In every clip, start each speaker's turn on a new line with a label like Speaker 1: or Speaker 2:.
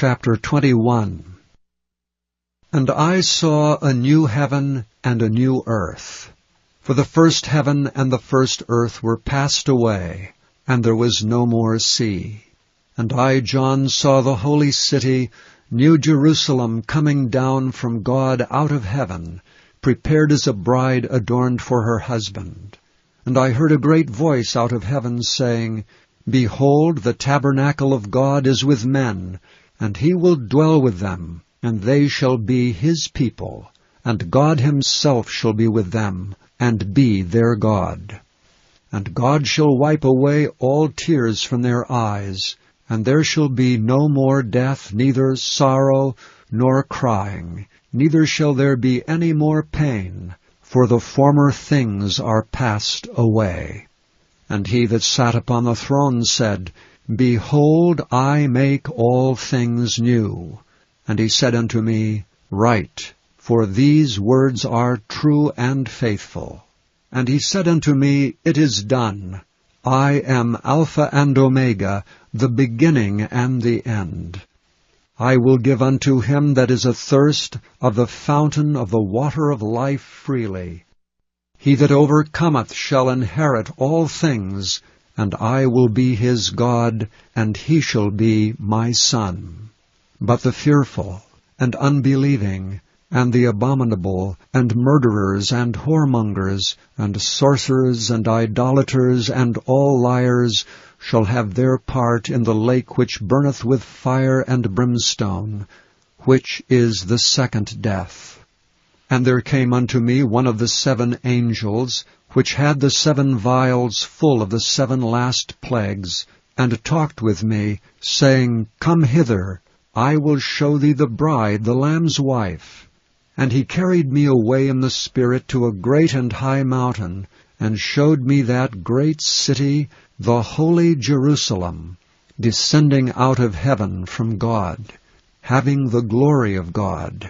Speaker 1: Chapter 21. And I saw a new heaven and a new earth. For the first heaven and the first earth were passed away, and there was no more sea. And I, John, saw the holy city, New Jerusalem, coming down from God out of heaven, prepared as a bride adorned for her husband. And I heard a great voice out of heaven saying, Behold, the tabernacle of God is with men, and he will dwell with them, and they shall be his people, and God himself shall be with them, and be their God. And God shall wipe away all tears from their eyes, and there shall be no more death, neither sorrow, nor crying, neither shall there be any more pain, for the former things are passed away. And he that sat upon the throne said, Behold, I make all things new. And he said unto me, Write, for these words are true and faithful. And he said unto me, It is done. I am Alpha and Omega, the beginning and the end. I will give unto him that is athirst of the fountain of the water of life freely. He that overcometh shall inherit all things, and I will be his God, and he shall be my son. But the fearful, and unbelieving, and the abominable, and murderers, and whoremongers, and sorcerers, and idolaters, and all liars, shall have their part in the lake which burneth with fire and brimstone, which is the second death. And there came unto me one of the 7 angels, which had the 7 vials full of the 7 last plagues, and talked with me, saying, Come hither, I will show thee the bride, the Lamb's wife. And he carried me away in the Spirit to a great and high mountain, and showed me that great city, the holy Jerusalem, descending out of heaven from God, having the glory of God.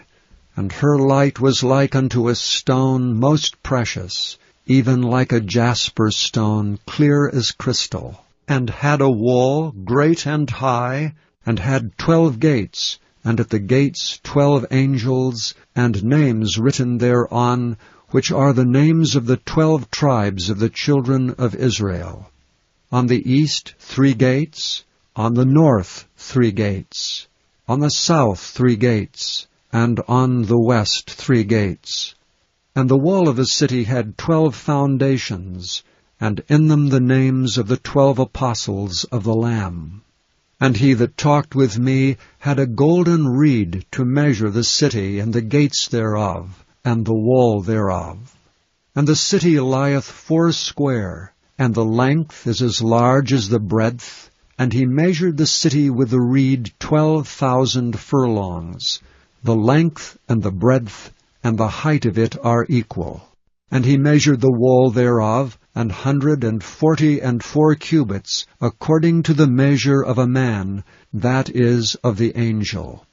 Speaker 1: And her light was like unto a stone most precious, even like a jasper stone, clear as crystal, and had a wall great and high, and had 12 gates, and at the gates 12 angels, and names written thereon, which are the names of the 12 tribes of the children of Israel. On the east 3 gates, on the north 3 gates, on the south 3 gates, and on the west 3 gates. And the wall of the city had 12 foundations, and in them the names of the 12 apostles of the Lamb. And he that talked with me had a golden reed to measure the city, and the gates thereof, and the wall thereof. And the city lieth foursquare, and the length is as large as the breadth. And he measured the city with the reed 12,000 furlongs. The length and the breadth and the height of it are equal. And he measured the wall thereof 144 cubits, according to the measure of a man, that is, of the angel.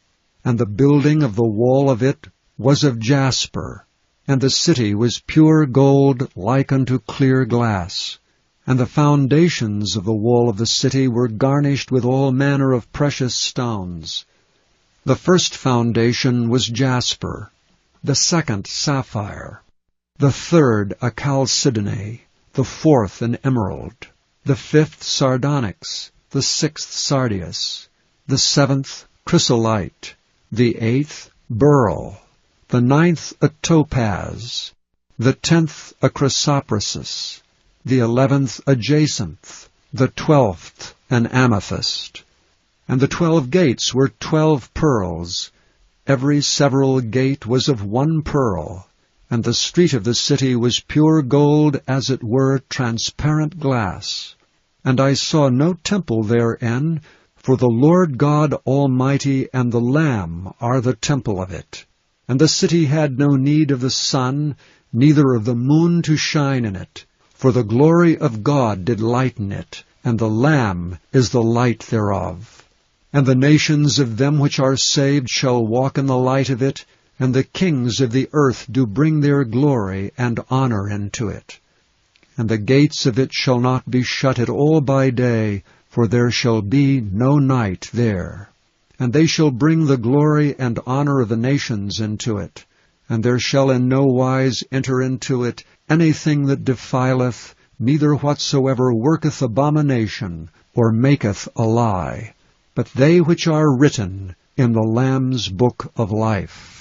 Speaker 1: And the building of the wall of it was of jasper, and the city was pure gold like unto clear glass. And the foundations of the wall of the city were garnished with all manner of precious stones. The first foundation was jasper, the second sapphire, the third a chalcedony, the fourth an emerald, the fifth sardonyx, the sixth sardius, the 7th chrysolite, the 8th beryl, the 9th a topaz, the 10th a chrysoprasus, the 11th a jacinth, the 12th an amethyst. And the 12 gates were 12 pearls. Every several gate was of 1 pearl, and the street of the city was pure gold, as it were transparent glass. And I saw no temple therein, for the Lord God Almighty and the Lamb are the temple of it. And the city had no need of the sun, neither of the moon to shine in it, for the glory of God did lighten it, and the Lamb is the light thereof. And the nations of them which are saved shall walk in the light of it, and the kings of the earth do bring their glory and honor into it. And the gates of it shall not be shut at all by day, for there shall be no night there. And they shall bring the glory and honor of the nations into it. And there shall in no wise enter into it anything that defileth, neither whatsoever worketh abomination, or maketh a lie, but they which are written in the Lamb's book of life.